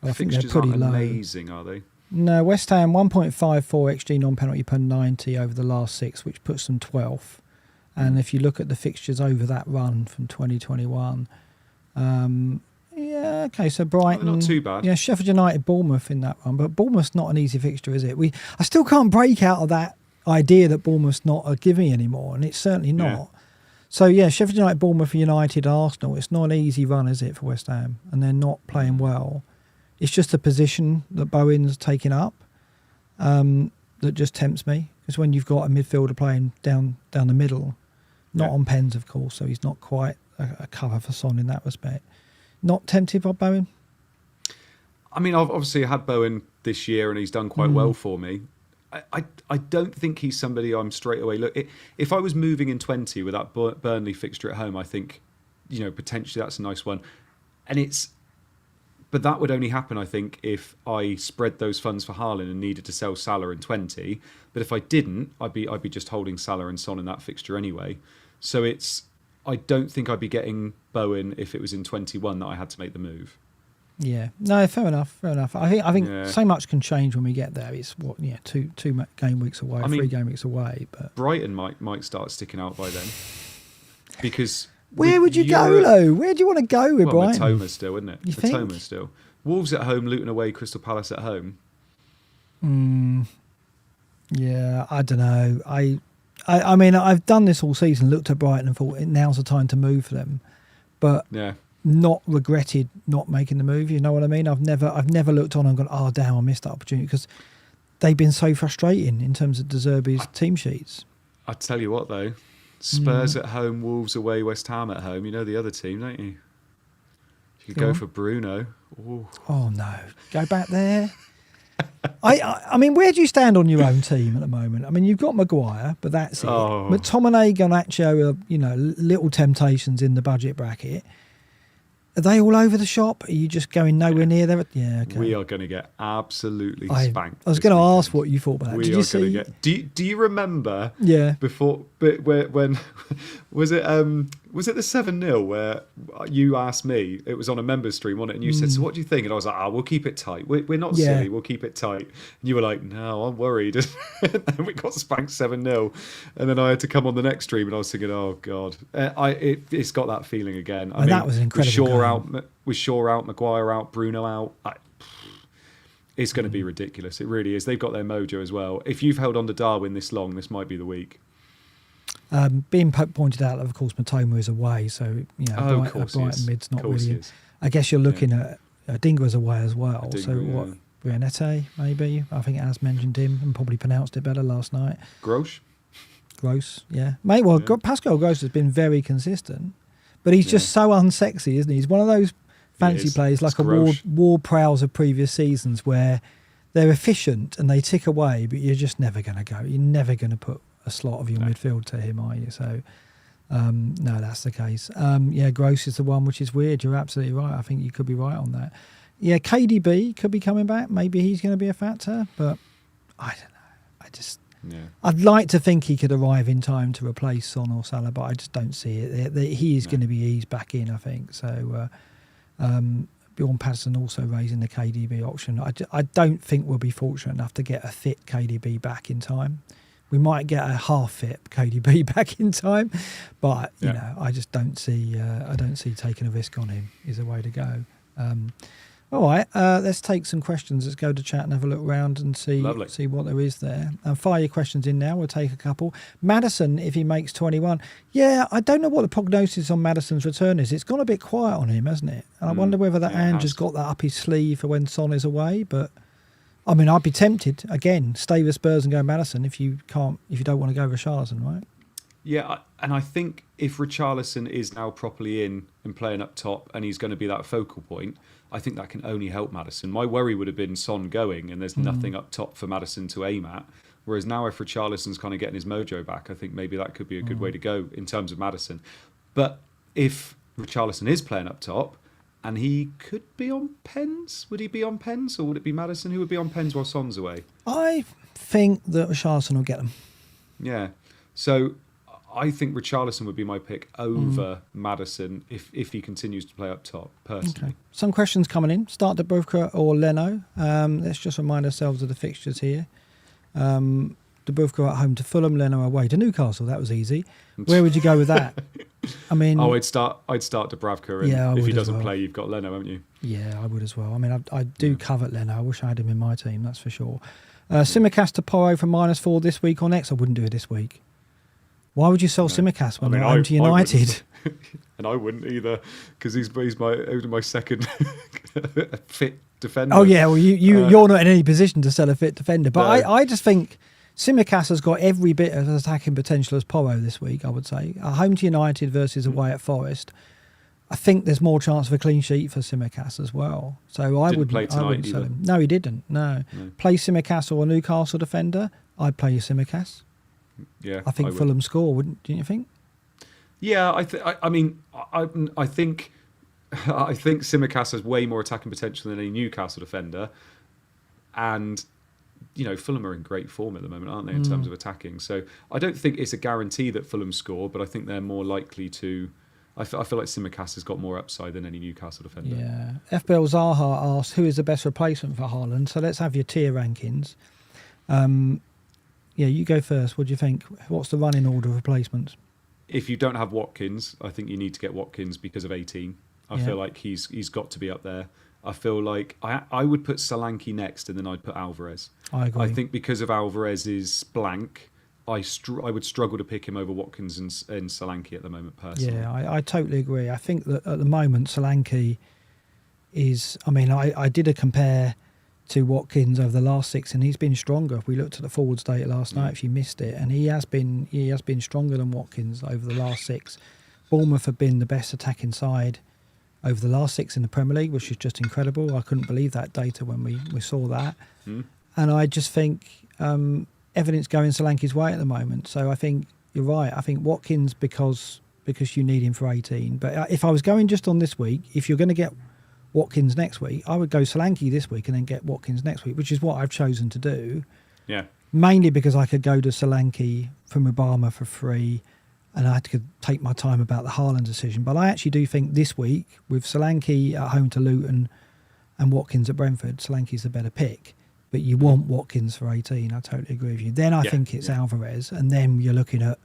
I think they're pretty low. Amazing, are they? No, West Ham 1.54 XG non-penalty per 90 over the last 6, which puts them 12th. And if you look at the fixtures over that run from 2021, so Brighton, not too bad. Yeah, Sheffield United, Bournemouth in that one, but Bournemouth's not an easy fixture, is it? I still can't break out of that idea that Bournemouth's not a gimme anymore, and it's certainly not. Yeah. So Sheffield United, Bournemouth, United, Arsenal. It's not an easy run, is it, for West Ham? And they're not playing well. It's just the position that Bowen's taking up that just tempts me. Because when you've got a midfielder playing down the middle, not on pens, of course, so he's not quite a cover for Son in that respect. Not tempted by Bowen? I mean, I've obviously had Bowen this year and he's done quite well for me. I don't think he's somebody I'm straight away look. If I was moving in 20 with that Burnley fixture at home, I think, potentially that's a nice one. But that would only happen, I think, if I spread those funds for Haaland and needed to sell Salah in 20. But if I didn't, I'd be just holding Salah and Son in that fixture anyway. So I don't think I'd be getting Bowen if it was in 21 that I had to make the move. Yeah, no, fair enough. I think so much can change when we get there. It's 2 game weeks away, 3 game weeks away. But Brighton might start sticking out by then, because where would you go, though? Where do you want to go with Brighton? Matoma still, isn't it? You think? Matoma still. Wolves at home, Luton away, Crystal Palace at home. Yeah, I don't know. I mean, I've done this all season. Looked at Brighton and thought now's the time to move for them, but not regretted not making the move. You know what I mean? I've never looked on and gone, oh damn, I missed that opportunity, because they've been so frustrating in terms of De Zerbi's team sheets. I tell you what though, Spurs at home, Wolves away, West Ham at home. You know the other team, don't you? You could go for Bruno. Ooh. Oh no, go back there. I mean, where do you stand on your own team at the moment? I mean, you've got Maguire, but that's it. McTominay, Garnacho are, little temptations in the budget bracket. Are they all over the shop? Are you just going nowhere near there? Yeah, okay. We are going to get absolutely spanked. I was going to ask what you thought about that. Did you see? Do you remember? Yeah. Before, when was it? Was it the 7-0 where you asked me? It was on a members stream, wasn't it? And you said, "So what do you think?" And I was like, we'll keep it tight. We're not silly. We'll keep it tight." And you were like, "No, I'm worried." And we got spanked 7-0. And then I had to come on the next stream, and I was thinking, "Oh God." It's got that feeling again. I mean, that was an incredible with Shaw out, Maguire out, Bruno out. It's going to be ridiculous. It really is. They've got their mojo as well. If you've held on to Darwin this long, this might be the week. Being pointed out, of course, Matoma is away, so Brighton mid's not really. I guess you're looking at Dinger's away as well. Brianete maybe? I think it has mentioned him and probably pronounced it better last night. Gross, yeah, mate. Well, Pascal Gross has been very consistent, but he's just so unsexy, isn't he? He's one of those fancy players like Ward Prowse of previous seasons where they're efficient and they tick away, but you're just never going to go. You're never going to put a slot of your midfield to him, are you? So no, that's the case. Gross is the one which is weird. You're absolutely right. I think you could be right on that. Yeah, KDB could be coming back. Maybe he's going to be a factor, but I don't know. I'd like to think he could arrive in time to replace Son or Salah, but I just don't see it. He is going to be eased back in, I think. So Bjorn Patterson also raising the KDB option. I don't think we'll be fortunate enough to get a fit KDB back in time. We might get a half-fit KDB back in time, but you know, I just don't see. I don't see taking a risk on him is the way to go. All right, let's take some questions. Let's go to chat and have a look around and see what there is there. Fire your questions in now. We'll take a couple. Maddison, if he makes 21. Yeah, I don't know what the prognosis on Maddison's return is. It's gone a bit quiet on him, hasn't it? And I wonder whether that Ange has got that up his sleeve for when Son is away, but. I mean, I'd be tempted again. Stay with Spurs and go Maddison if you don't want to go Richarlison, right? Yeah, and I think if Richarlison is now properly in and playing up top, and he's going to be that focal point, I think that can only help Maddison. My worry would have been Son going, and there's nothing up top for Maddison to aim at. Whereas now, if Richarlison's kind of getting his mojo back, I think maybe that could be a good way to go in terms of Maddison. But if Richarlison is playing up top, and he could be on pens. Would he be on pens, or would it be Maddison who would be on pens while Son's away? I think that Richarlison will get them. Yeah. So I think Richarlison would be my pick over Maddison if he continues to play up top, personally. Okay. Some questions coming in. Start Dubravka or Leno. Let's just remind ourselves of the fixtures here. Dubravka at home to Fulham, Leno away to Newcastle. That was easy. Where would you go with that? I mean, I'd start Dubravka, and if he doesn't play, you've got Leno, haven't you? Yeah, I would as well. I mean, I do covet Leno. I wish I had him in my team, that's for sure. Simicast to Porro for -4 this week or next. I wouldn't do it this week. Why would you sell Simicast when they're home to United? And I wouldn't either, because he's my second fit defender. Oh yeah, well you're not in any position to sell a fit defender, but no. I just think Simicast has got every bit of attacking potential as Porro this week, I would say. Home to United versus away at Forest. I think there's more chance of a clean sheet for Simicast as well. So I wouldn't sell him. No, he didn't. No. Play Simicast or a Newcastle defender. I'd play Simicast. Yeah, I think Fulham score, wouldn't you think? Yeah, I think Simicast has way more attacking potential than any Newcastle defender, and Fulham are in great form at the moment, aren't they, in terms of attacking? So I don't think it's a guarantee that Fulham score, but I think they're more likely to. I feel like Simicast has got more upside than any Newcastle defender. Yeah. FPL Zaha asks, who is the best replacement for Haaland? So let's have your tier rankings. Yeah, you go first. What do you think? What's the running order of replacements? If you don't have Watkins, I think you need to get Watkins because of 18. I feel like he's got to be up there. I feel like I would put Solanke next, and then I'd put Alvarez. I agree. I think because of Alvarez's blank, I would struggle to pick him over Watkins and Solanke at the moment, personally. Yeah, I totally agree. I think that at the moment, Solanke is... I mean, I did a compare to Watkins over the last 6, and he's been stronger. We looked at the forwards data last night, if you missed it, and he has been stronger than Watkins over the last 6. Bournemouth have been the best attacking side over the last 6 in the Premier League, which is just incredible. I couldn't believe that data when we saw that. And I just think everything's going Solanke's way at the moment. So I think you're right. I think Watkins because you need him for 18. But if I was going just on this week, if you're going to get Watkins next week, I would go Solanke this week and then get Watkins next week, which is what I've chosen to do. Yeah. Mainly because I could go to Solanke from Obama for free. and I had to take my time about the Haaland decision. But I actually do think this week, with Solanke at home to Luton and Watkins at Brentford, Solanke's the better pick. But you want Watkins for 18. I totally agree with you. Then I think it's Alvarez, and then you're looking at,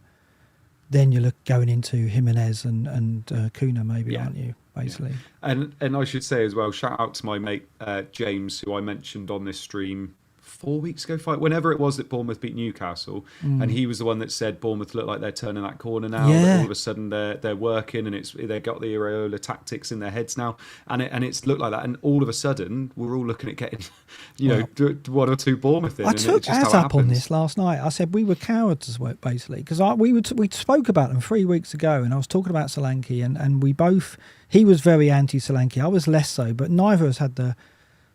going into Jimenez and Kuna maybe, aren't you? Basically. Yeah. And I should say as well, shout out to my mate James, who I mentioned on this stream 4 weeks ago, whenever it was that Bournemouth beat Newcastle, and he was the one that said Bournemouth look like they're turning that corner now. That all of a sudden they're working, and they've got the Areola tactics in their heads now, and it's looked like that. And all of a sudden we're all looking at getting, one or two Bournemouth in. I took Az up on this last night. I said we were cowards as well, basically, because we spoke about them 3 weeks ago, and I was talking about Solanke, and we both. He was very anti Solanke. I was less so, but neither of us had the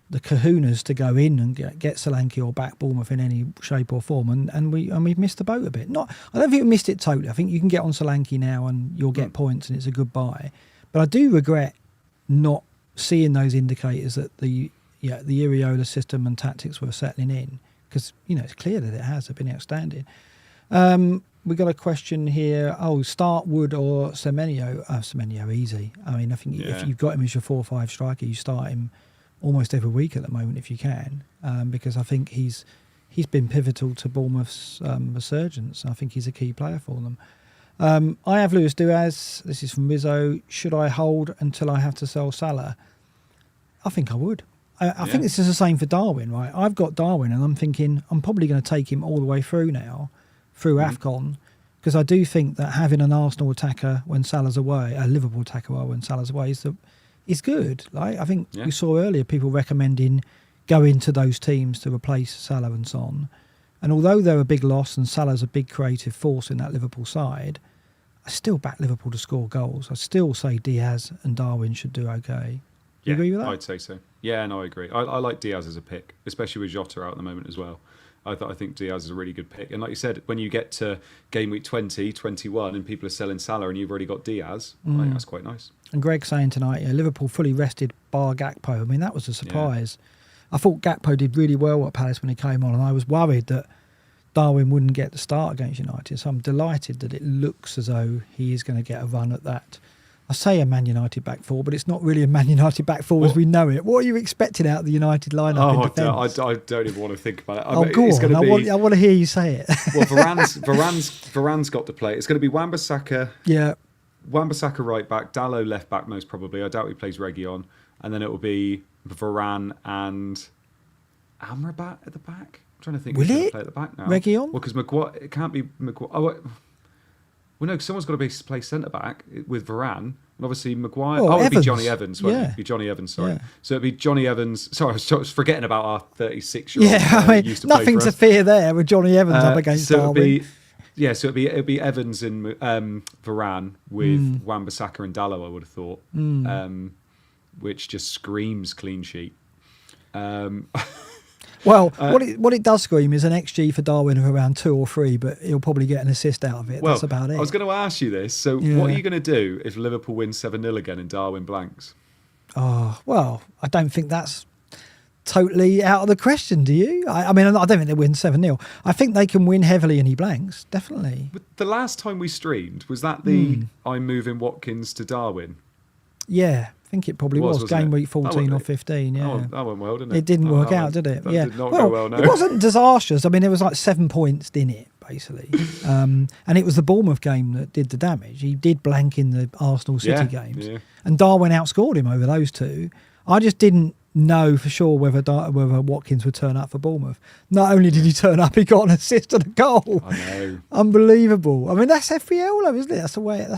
kahunas to go in and get Solanke or back Bournemouth in any shape or form, and we've missed the boat a bit. I don't think we missed it totally. I think you can get on Solanke now and you'll get points and it's a good buy. But I do regret not seeing those indicators that the Areola system and tactics were settling in, because it's clear that it has. They've been outstanding. We got a question here. Start Wood or Semenyo? Semenyo easy. I mean, I think if you've got him as your 4-5 striker, you start him almost every week at the moment if you can, because I think he's been pivotal to Bournemouth's resurgence. I think he's a key player for them. I have Luis Diaz. This is from Rizzo. Should I hold until I have to sell Salah? I think I would. I think this is the same for Darwin, right? I've got Darwin, and I'm thinking I'm probably going to take him all the way through now, through Afcon, because I do think that having an Arsenal attacker when Salah's away, a Liverpool attacker when Salah's away, is good. Like I think we saw earlier people recommending going to those teams to replace Salah and Son. And although they're a big loss and Salah's a big creative force in that Liverpool side, I still back Liverpool to score goals. I still say Diaz and Darwin should do okay. You agree with that? I'd say so. Yeah, no, I agree. I like Diaz as a pick, especially with Jota out at the moment as well. I think Diaz is a really good pick. And like you said, when you get to game week 20, 21, and people are selling Salah and you've already got Diaz, I think that's quite nice. And Greg's saying tonight, Liverpool fully rested bar Gakpo. I mean, that was a surprise. Yeah. I thought Gakpo did really well at Palace when he came on, and I was worried that Darwin wouldn't get the start against United. So I'm delighted that it looks as though he is going to get a run at that. I say a Man United back four, but it's not really a Man United back four as we know it. What are you expecting out of the United lineup in defence? I don't even want to think about it. Go on. I want to hear you say it. Well, Varane's got to play. It's going to be Wan-Bissaka. Yeah. Wan-Bissaka right back, Dalot left back most probably. I doubt he plays Reguilon. And then it will be Varane and Amrabat at the back. I'm trying to think who's going to play at the back now. Reguilon? Well, because Maguire, it can't be Maguire. Oh, well, no, someone's got to play centre back with Varane, and obviously Maguire. It would be Johnny Evans. It'd be Johnny Evans. Sorry, so it'd be Johnny Evans. Sorry, I was forgetting about our 36-year-old. Yeah, I mean, nothing to fear there with Johnny Evans up against Darwin. So it'd be Evans and Varane with Wan-Bissaka and Dalot. I would have thought, which just screams clean sheet. Well, what it does scream is an XG for Darwin of around 2 or 3, but he'll probably get an assist out of it. That's about it. I was going to ask you this. So what are you going to do if Liverpool win 7-0 again and Darwin blanks? Oh, well, I don't think that's totally out of the question, do you? I mean, I don't think they win 7-0. I think they can win heavily and he blanks, definitely. But the last time we streamed, was that I'm moving Watkins to Darwin? Yeah. I think it probably was game week 14 or 15. Yeah, that went well, didn't it? It didn't work out, did it? That did not go well. No, it wasn't disastrous. I mean, there was like 7 points in it basically, and it was the Bournemouth game that did the damage. He did blank in the Arsenal City games, and Darwin outscored him over those two. I just didn't know for sure whether Watkins would turn up for Bournemouth. Not only did he turn up, he got an assist and a goal. I know. Unbelievable. I mean, that's FPL, though, isn't it? That's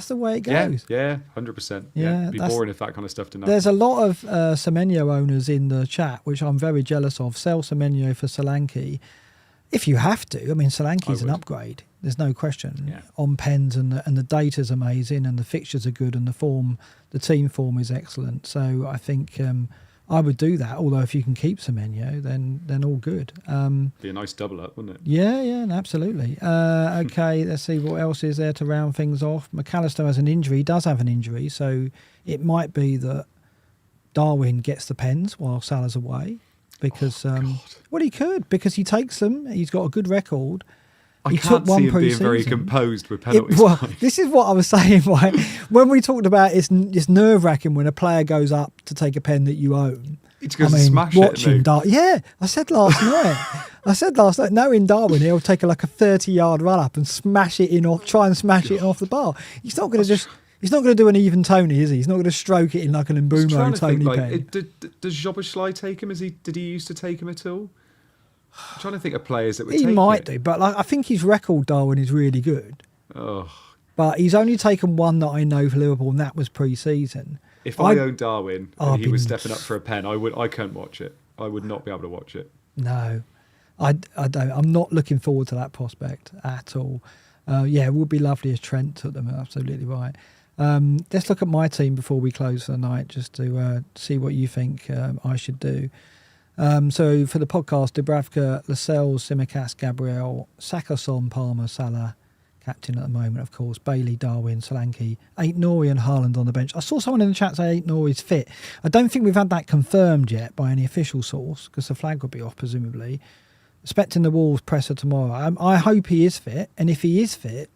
the way it goes. Yeah, 100%. Yeah, it'd be boring if that kind of stuff didn't happen. There's a lot of Semenyo owners in the chat, which I'm very jealous of. Sell Semenyo for Solanke. If you have to. I mean, Solanke's an upgrade. There's no question. On pens and the data's amazing and the fixtures are good and the team form is excellent. So I think I would do that. Although if you can keep Semenyo, then all good. Be a nice double up, wouldn't it? Yeah, absolutely. Okay, let's see what else is there to round things off. McAllister has an injury. He does have an injury, so it might be that Darwin gets the pens while Salah's away. Because he could, because he takes them. He's got a good record. I can't see him being very composed with penalties. This is what I was saying, right? When we talked about it's nerve-wracking when a player goes up to take a pen that you own. It's going to smash it. I said last night, knowing Darwin, he'll take a 30-yard run up and smash it in off, try and smash it off the bar. He's not going to do an even Tony, is he? He's not going to stroke it in like an Mbumo Tony pen. Does Szoboszlai take him? Did he used to take him at all? I'm trying to think of players that would take it. He might do, but I think his record, Darwin, is really good. Oh. But he's only taken one that I know for Liverpool, and that was pre-season. If I owned Darwin and he was stepping up for a pen, I couldn't watch it. I would not be able to watch it. No, I don't. I'm not looking forward to that prospect at all. It would be lovely if Trent took them. Absolutely right. Let's look at my team before we close for the night, just to see what you think I should do. So for the podcast, Dubravka, Lascelles, Simicast, Gabriel, Saka, Son, Palmer, Salah, captain at the moment, of course, Bailey, Darwin, Solanke, Aït-Nouri and Haaland on the bench. I saw someone in the chat say Aït-Nouri's fit. I don't think we've had that confirmed yet by any official source, because the flag will be off, presumably. Expecting the Wolves presser tomorrow. I hope he is fit, and if he is fit,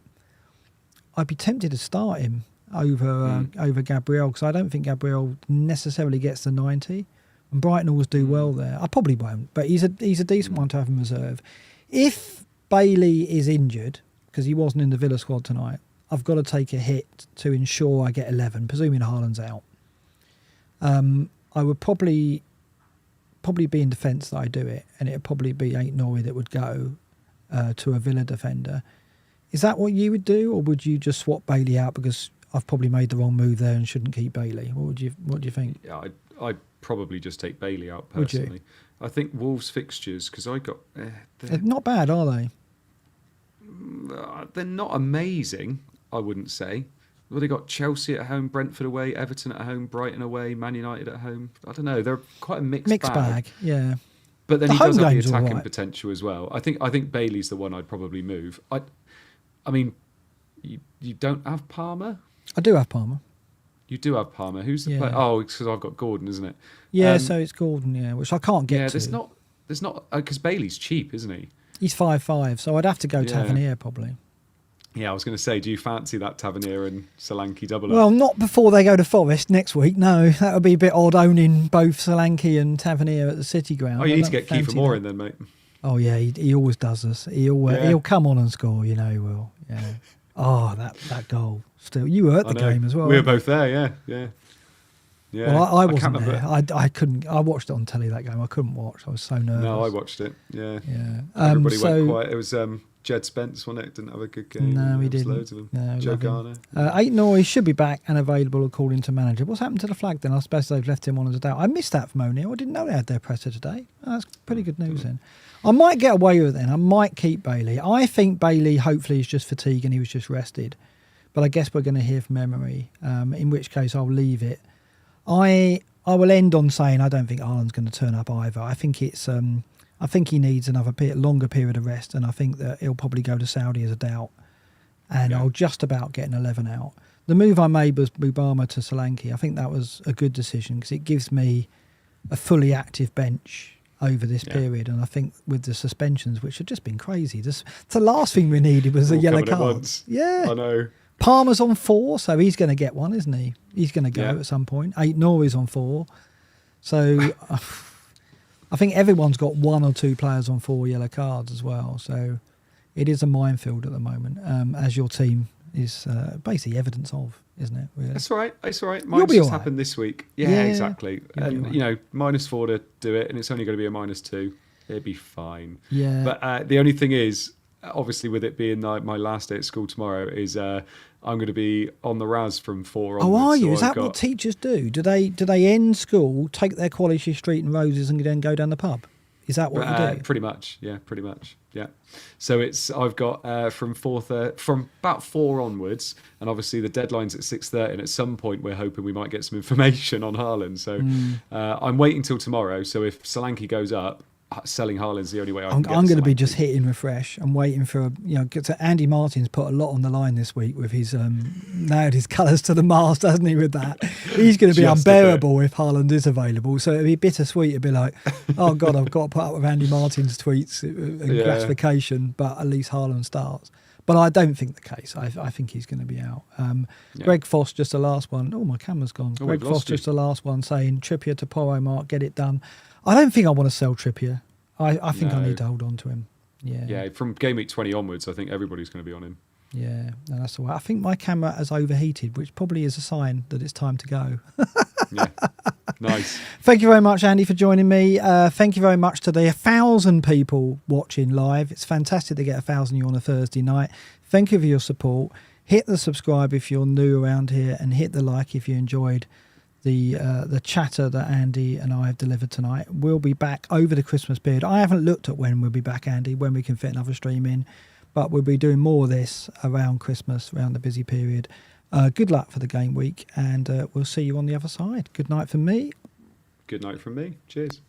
I'd be tempted to start him over Gabriel, because I don't think Gabriel necessarily gets the 90. And Brighton always do well there. I probably won't, but he's a decent one to have in reserve. If Bailey is injured, because he wasn't in the Villa squad tonight, I've got to take a hit to ensure I get 11, presuming Haaland's out. I would probably be in defence that I do it, and it would probably be Aït-Nouri that would go to a Villa defender. Is that what you would do, or would you just swap Bailey out because I've probably made the wrong move there and shouldn't keep Bailey? What do you think? Yeah, I'd probably just take Bailey out personally. Would you? I think Wolves fixtures, because I got they're not bad, are they? They're not amazing, I wouldn't say. Well, they got Chelsea at home, Brentford away, Everton at home, Brighton away, Man United at home. I don't know. They're quite a mixed bag. Yeah. But then he does have the attacking potential as well. I think Bailey's the one I'd probably move. I mean, you don't have Palmer? I do have Palmer. You do have Palmer. Who's the player? Oh, it's because I've got Gordon, isn't it? Yeah, so it's Gordon, which I can't get to. Yeah, there's not because Bailey's cheap, isn't he? He's 5'5", so I'd have to go Tavernier probably. Yeah, I was going to say, do you fancy that Tavernier and Solanke double up? Well, not before they go to Forest next week, no. That would be a bit odd owning both Solanke and Tavernier at the City Ground. Oh, you need to get Kiefer Moore in then, mate. Oh, yeah, he always does this. He'll come on and score, he will. Yeah. Oh, that goal. Still, you were at the game as well. We were both there, yeah. Well, I wasn't there. I couldn't. I watched it on telly, that game. I couldn't watch. I was so nervous. No, I watched it. Yeah. Everybody went quiet. It was Jed Spence, wasn't it? Didn't have a good game. No, he didn't. Loads of them. No, Joe Garner. Aït-Nouri should be back and available according to manager. What's happened to the flag then? I suppose they've left him on as a doubt. I missed that from O'Neill. I didn't know they had their presser today. That's pretty good news then. I might get away with it then. I might keep Bailey. I think Bailey hopefully is just fatigue and he was just rested. But I guess we're going to hear from Emery, in which case I'll leave it. I will end on saying I don't think Haaland's going to turn up either. I think I think he needs another longer period of rest, and I think that he'll probably go to Saudi as a doubt. And I'll just about get an 11 out. The move I made was Mubama to Solanke. I think that was a good decision because it gives me a fully active bench over this period. And I think with the suspensions, which have just been crazy, the last thing we needed was a yellow card. Yeah, I know. Palmer's on 4, so he's going to get one, isn't he? He's going to go at some point. Aït-Nouri's on 4. So I think everyone's got 1 or 2 players on 4 yellow cards as well. So it is a minefield at the moment, as your team is basically evidence of, isn't it? Really? That's all right. It's all right. Mine's just happened this week. Yeah, exactly. And, -4 to do it, and it's only going to be a -2. It'd be fine. Yeah. But the only thing is, obviously, with it being my last day at school tomorrow, is I'm going to be on the RAS from 4 onwards. Oh, are you? Is that what teachers do? Do they end school, take their Quality Street and Roses, and then go down the pub? Is that what you do? Pretty much, yeah. So I've got from about 4 onwards, and obviously the deadline's at 6:30. And at some point, we're hoping we might get some information on Haaland. So I'm waiting till tomorrow. So if Solanke goes up, selling Haaland's the only way I'm going to be just hitting refresh and waiting for Andy Martin's put a lot on the line this week with his nailed his colours to the mast, hasn't he? With that, he's going to be unbearable if Haaland is available. So it'd be bittersweet. It'd be like, oh God, I've got to put up with Andy Martin's tweets and gratification, but at least Haaland starts. But I don't think the case. I think he's going to be out. Greg Foss, just the last one. Oh, my camera's gone. Greg Foss, just the last one, saying Trippier to Porro, Mark, get it done. I don't think I want to sell Trippier. I think I need to hold on to him. Yeah. From game week 20 onwards, I think everybody's going to be on him. Yeah, no, that's the way. I think my camera has overheated, which probably is a sign that it's time to go. Yeah, nice. Thank you very much, Andy, for joining me. Thank you very much to the 1,000 people watching live. It's fantastic to get 1,000 you on a Thursday night. Thank you for your support. Hit the subscribe if you're new around here, and hit the like if you enjoyed the chatter that Andy and I have delivered tonight. We'll be back over the Christmas period. I haven't looked at when we'll be back, Andy, when we can fit another stream in. But we'll be doing more of this around Christmas, around the busy period. Good luck for the game week, and we'll see you on the other side. Good night from me. Good night from me. Cheers.